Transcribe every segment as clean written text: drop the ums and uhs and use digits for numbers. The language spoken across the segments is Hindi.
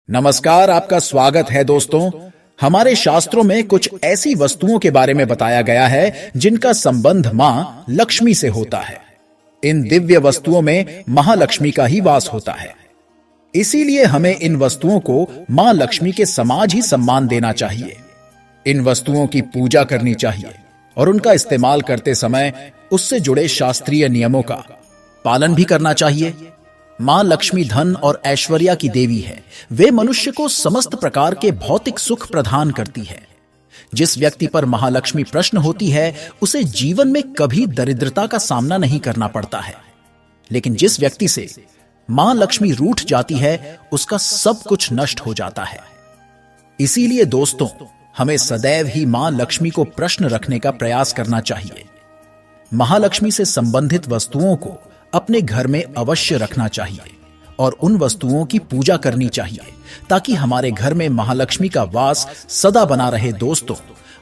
नमस्कार, आपका स्वागत है दोस्तों। हमारे शास्त्रों में कुछ ऐसी वस्तुओं के बारे में बताया गया है जिनका संबंध मां लक्ष्मी से होता है। इन दिव्य वस्तुओं में महालक्ष्मी का ही वास होता है। इसीलिए हमें इन वस्तुओं को मां लक्ष्मी के समाज ही सम्मान देना चाहिए। इन वस्तुओं की पूजा करनी चाहिए और उनका इस्तेमाल करते समय उससे जुड़े शास्त्रीय नियमों का पालन भी करना चाहिए। मां लक्ष्मी धन और ऐश्वर्या की देवी है। वे मनुष्य को समस्त प्रकार के भौतिक सुख प्रदान करती है। जिस व्यक्ति पर महालक्ष्मी प्रसन्न होती है उसे जीवन में कभी दरिद्रता का सामना नहीं करना पड़ता है। लेकिन जिस व्यक्ति से मां लक्ष्मी रूठ जाती है उसका सब कुछ नष्ट हो जाता है। इसीलिए दोस्तों, हमें सदैव ही मां लक्ष्मी को प्रश्न रखने का प्रयास करना चाहिए। महालक्ष्मी से संबंधित वस्तुओं को अपने घर में अवश्य रखना चाहिए और उन वस्तुओं की पूजा करनी चाहिए ताकि हमारे घर में महालक्ष्मी का वास सदा बना रहे। दोस्तों,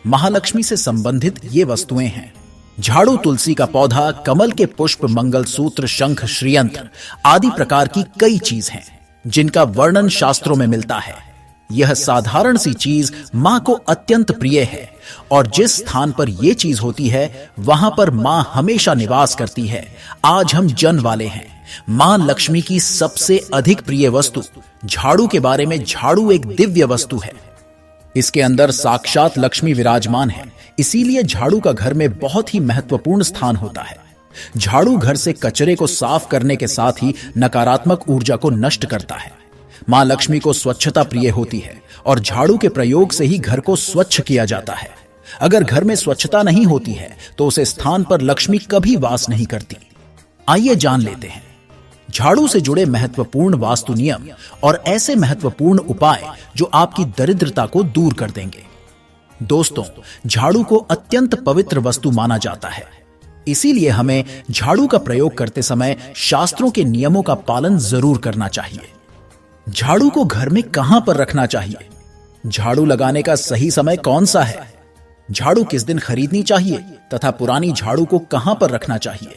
महालक्ष्मी से संबंधित ये वस्तुएं हैं: झाड़ू, तुलसी का पौधा, कमल के पुष्प, मंगलसूत्र, शंख, श्रीयंत्र आदि प्रकार की कई चीज हैं जिनका वर्णन शास्त्रों में मिलता है। यह साधारण सी चीज मां को अत्यंत प्रिय है और जिस स्थान पर यह चीज होती है वहां पर मां हमेशा निवास करती है। आज हम जन वाले हैं। मां लक्ष्मी की सबसे अधिक प्रिय वस्तु झाड़ू के बारे में। झाड़ू एक दिव्य वस्तु है। इसके अंदर साक्षात लक्ष्मी विराजमान है। इसीलिए झाड़ू का घर में बहुत ही महत्वपूर्ण स्थान होता है। झाड़ू घर से कचरे को साफ करने के साथ ही नकारात्मक ऊर्जा को नष्ट करता है। मां लक्ष्मी को स्वच्छता प्रिय होती है और झाड़ू के प्रयोग से ही घर को स्वच्छ किया जाता है। अगर घर में स्वच्छता नहीं होती है तो उस स्थान पर लक्ष्मी कभी वास नहीं करती। आइए जान लेते हैं झाड़ू से जुड़े महत्वपूर्ण वास्तु नियम और ऐसे महत्वपूर्ण उपाय जो आपकी दरिद्रता को दूर कर देंगे। दोस्तों, झाड़ू को अत्यंत पवित्र वस्तु माना जाता है। इसीलिए हमें झाड़ू का प्रयोग करते समय शास्त्रों के नियमों का पालन जरूर करना चाहिए। झाड़ू को घर में कहां पर रखना चाहिए? झाड़ू लगाने का सही समय कौन सा है? झाड़ू किस दिन खरीदनी चाहिए तथा पुरानी झाड़ू को कहां पर रखना चाहिए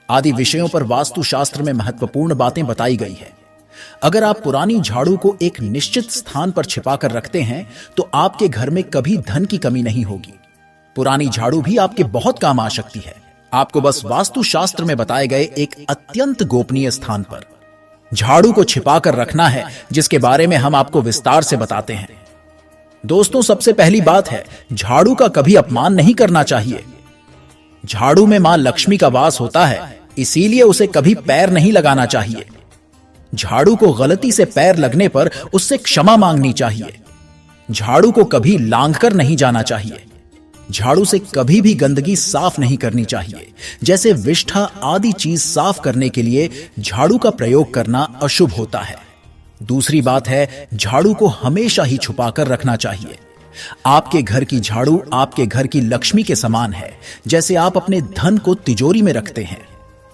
आदि विषयों पर वास्तुशास्त्र में महत्वपूर्ण बातें बताई गई है। अगर आप पुरानी झाड़ू को एक निश्चित स्थान पर छिपाकर रखते हैं तो आपके घर में कभी धन की कमी नहीं होगी। पुरानी झाड़ू भी आपके बहुत काम आ सकती है। आपको बस वास्तुशास्त्र में बताए गए एक अत्यंत गोपनीय स्थान पर झाड़ू को छिपाकर रखना है, जिसके बारे में हम आपको विस्तार से बताते हैं। दोस्तों, सबसे पहली बात है, झाड़ू का कभी अपमान नहीं करना चाहिए। झाड़ू में मां लक्ष्मी का वास होता है, इसीलिए उसे कभी पैर नहीं लगाना चाहिए। झाड़ू को गलती से पैर लगने पर उससे क्षमा मांगनी चाहिए। झाड़ू को कभी लांघकर नहीं जाना चाहिए। झाड़ू से कभी भी गंदगी साफ नहीं करनी चाहिए, जैसे विष्ठा आदि चीज साफ करने के लिए झाड़ू का प्रयोग करना अशुभ होता है। दूसरी बात है, झाड़ू को हमेशा ही छुपाकर रखना चाहिए। आपके घर की झाड़ू आपके घर की लक्ष्मी के समान है। जैसे आप अपने धन को तिजोरी में रखते हैं,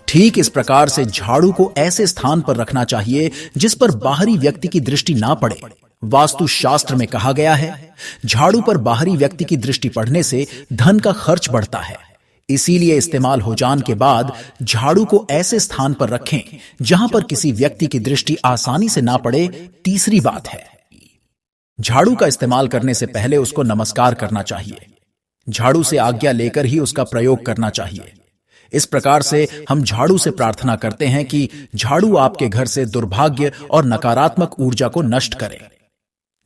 ठीक इस प्रकार से झाड़ू को ऐसे स्थान पर रखना चाहिए जिस पर बाहरी व्यक्ति की दृष्टि ना पड़े। वास्तु शास्त्र में कहा गया है, झाड़ू पर बाहरी व्यक्ति की दृष्टि पड़ने से धन का खर्च बढ़ता है। इसीलिए इस्तेमाल हो जाने के बाद झाड़ू को ऐसे स्थान पर रखें जहां पर किसी व्यक्ति की दृष्टि आसानी से ना पड़े। तीसरी बात है, झाड़ू का इस्तेमाल करने से पहले उसको नमस्कार करना चाहिए। झाड़ू से आज्ञा लेकर ही उसका प्रयोग करना चाहिए। इस प्रकार से हम झाड़ू से प्रार्थना करते हैं कि झाड़ू आपके घर से दुर्भाग्य और नकारात्मक ऊर्जा को नष्ट करे।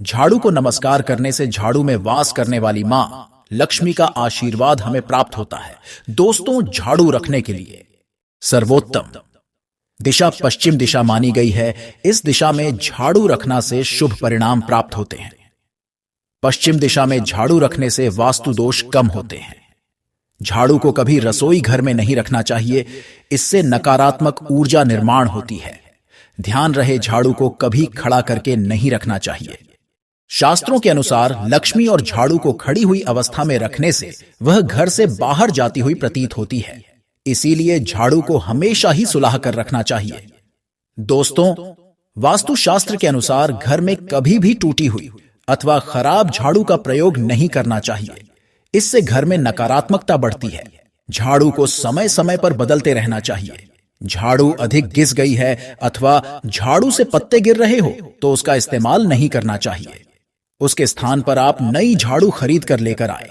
झाड़ू को नमस्कार करने से झाड़ू में वास करने वाली मां लक्ष्मी का आशीर्वाद हमें प्राप्त होता है। दोस्तों, झाड़ू रखने के लिए सर्वोत्तम दिशा पश्चिम दिशा मानी गई है। इस दिशा में झाड़ू रखना से शुभ परिणाम प्राप्त होते हैं। पश्चिम दिशा में झाड़ू रखने से वास्तु दोष कम होते हैं। झाड़ू को कभी रसोई घर में नहीं रखना चाहिए, इससे नकारात्मक ऊर्जा निर्माण होती है। ध्यान रहे, झाड़ू को कभी खड़ा करके नहीं रखना चाहिए। शास्त्रों के अनुसार लक्ष्मी और झाड़ू को खड़ी हुई अवस्था में रखने से वह घर से बाहर जाती हुई प्रतीत होती है। इसीलिए झाड़ू को हमेशा ही सुलाह कर रखना चाहिए। दोस्तों, वास्तुशास्त्र के अनुसार घर में कभी भी टूटी हुई अथवा खराब झाड़ू का प्रयोग नहीं करना चाहिए। इससे घर में नकारात्मकता बढ़ती है। झाड़ू को समय समय पर बदलते रहना चाहिए। झाड़ू अधिक घिस गई है अथवा झाड़ू से पत्ते गिर रहे हो तो उसका इस्तेमाल नहीं करना चाहिए। उसके स्थान पर आप नई झाड़ू खरीद कर लेकर आए।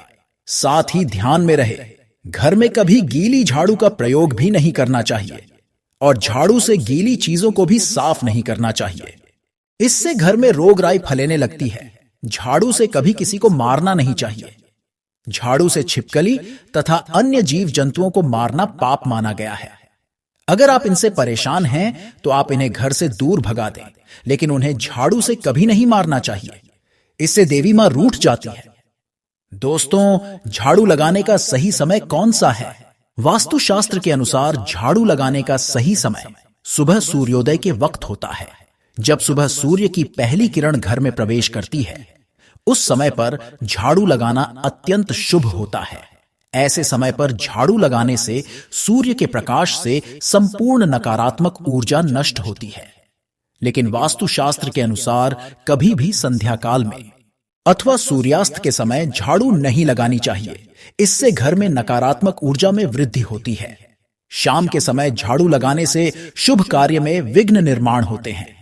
साथ ही ध्यान में रहे, घर में कभी गीली झाड़ू का प्रयोग भी नहीं करना चाहिए और झाड़ू से गीली चीजों को भी साफ नहीं करना चाहिए। इससे घर में रोग राई फैलने लगती है। झाड़ू से कभी किसी को मारना नहीं चाहिए। झाड़ू से छिपकली तथा अन्य जीव जंतुओं को मारना पाप माना गया है। अगर आप इनसे परेशान हैं तो आप इन्हें घर से दूर भगा दें, लेकिन उन्हें झाड़ू से कभी नहीं मारना चाहिए। इससे देवी मां रूठ जाती है। दोस्तों, झाड़ू लगाने का सही समय कौन सा है? वास्तुशास्त्र के अनुसार झाड़ू लगाने का सही समय सुबह सूर्योदय के वक्त होता है। जब सुबह सूर्य की पहली किरण घर में प्रवेश करती है, उस समय पर झाड़ू लगाना अत्यंत शुभ होता है। ऐसे समय पर झाड़ू लगाने से सूर्य के प्रकाश से संपूर्ण नकारात्मक ऊर्जा नष्ट होती है। लेकिन वास्तुशास्त्र के अनुसार कभी भी संध्या काल में अथवा सूर्यास्त के समय झाड़ू नहीं लगानी चाहिए। इससे घर में नकारात्मक ऊर्जा में वृद्धि होती है। शाम के समय झाड़ू लगाने से शुभ कार्य में विघ्न निर्माण होते हैं।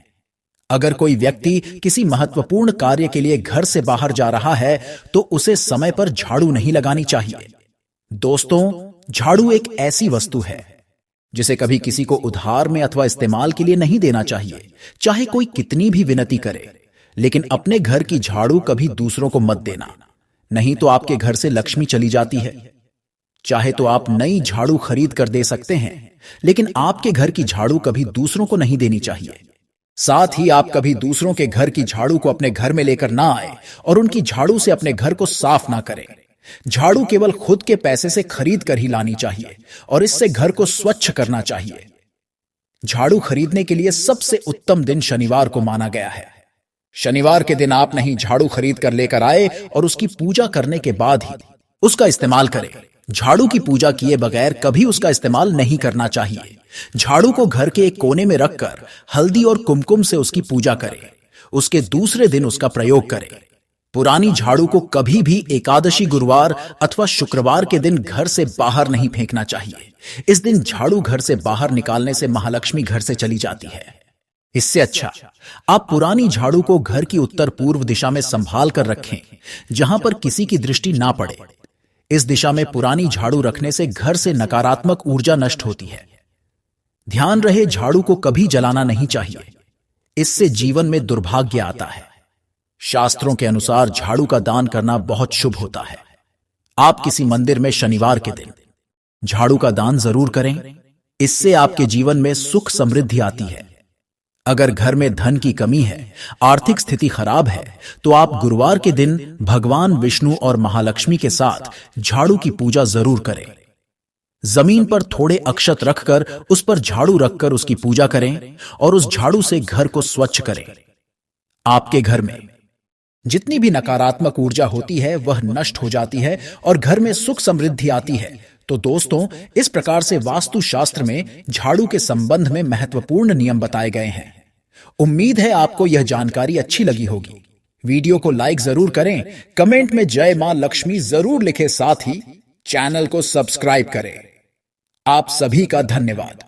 अगर कोई व्यक्ति किसी महत्वपूर्ण कार्य के लिए घर से बाहर जा रहा है तो उसे समय पर झाड़ू नहीं लगानी चाहिए। दोस्तों, झाड़ू एक ऐसी वस्तु है जिसे कभी किसी को उधार में अथवा इस्तेमाल के लिए नहीं देना चाहिए, चाहे कोई कितनी भी विनती करे। लेकिन अपने घर की झाड़ू कभी दूसरों को मत देना, नहीं तो आपके घर से लक्ष्मी चली जाती है। चाहे तो आप नई झाड़ू खरीद कर दे सकते हैं, लेकिन आपके घर की झाड़ू कभी दूसरों को नहीं देनी चाहिए। साथ ही आप कभी दूसरों के घर की झाड़ू को अपने घर में लेकर ना आए और उनकी झाड़ू से अपने घर को साफ ना करें। झाड़ू केवल खुद के पैसे से खरीद कर ही लानी चाहिए और इससे घर को स्वच्छ करना चाहिए। झाड़ू खरीदने के लिए सबसे उत्तम दिन शनिवार को माना गया है। शनिवार के दिन आप नहीं झाड़ू खरीद कर लेकर आए और उसकी पूजा करने के बाद ही उसका इस्तेमाल करें। झाड़ू की पूजा किए बगैर कभी उसका इस्तेमाल नहीं करना चाहिए। झाड़ू को घर के एक कोने में रखकर हल्दी और कुमकुम से उसकी पूजा करें। उसके दूसरे दिन उसका प्रयोग करें। पुरानी झाड़ू को कभी भी एकादशी, गुरुवार अथवा शुक्रवार के दिन घर से बाहर नहीं फेंकना चाहिए। इस दिन झाड़ू घर से बाहर निकालने से महालक्ष्मी घर से चली जाती है। इससे अच्छा आप पुरानी झाड़ू को घर की उत्तर पूर्व दिशा में संभाल कर रखें, जहां पर किसी की दृष्टि ना पड़े। इस दिशा में पुरानी झाड़ू रखने से घर से नकारात्मक ऊर्जा नष्ट होती है। ध्यान रहे, झाड़ू को कभी जलाना नहीं चाहिए। इससे जीवन में दुर्भाग्य आता है। शास्त्रों के अनुसार झाड़ू का दान करना बहुत शुभ होता है। आप किसी मंदिर में शनिवार के दिन झाड़ू का दान जरूर करें। इससे आपके जीवन में सुख समृद्धि आती है। अगर घर में धन की कमी है, आर्थिक स्थिति खराब है, तो आप गुरुवार के दिन भगवान विष्णु और महालक्ष्मी के साथ झाड़ू की पूजा जरूर करें। जमीन पर थोड़े अक्षत रखकर उस पर झाड़ू रखकर उसकी पूजा करें और उस झाड़ू से घर को स्वच्छ करें। आपके घर में जितनी भी नकारात्मक ऊर्जा होती है वह नष्ट हो जाती है और घर में सुख समृद्धि आती है। तो दोस्तों, इस प्रकार से वास्तु शास्त्र में झाड़ू के संबंध में महत्वपूर्ण नियम बताए गए हैं। उम्मीद है आपको यह जानकारी अच्छी लगी होगी। वीडियो को लाइक जरूर करें, कमेंट में जय मां लक्ष्मी जरूर लिखें, साथ ही चैनल को सब्सक्राइब करें। आप सभी का धन्यवाद।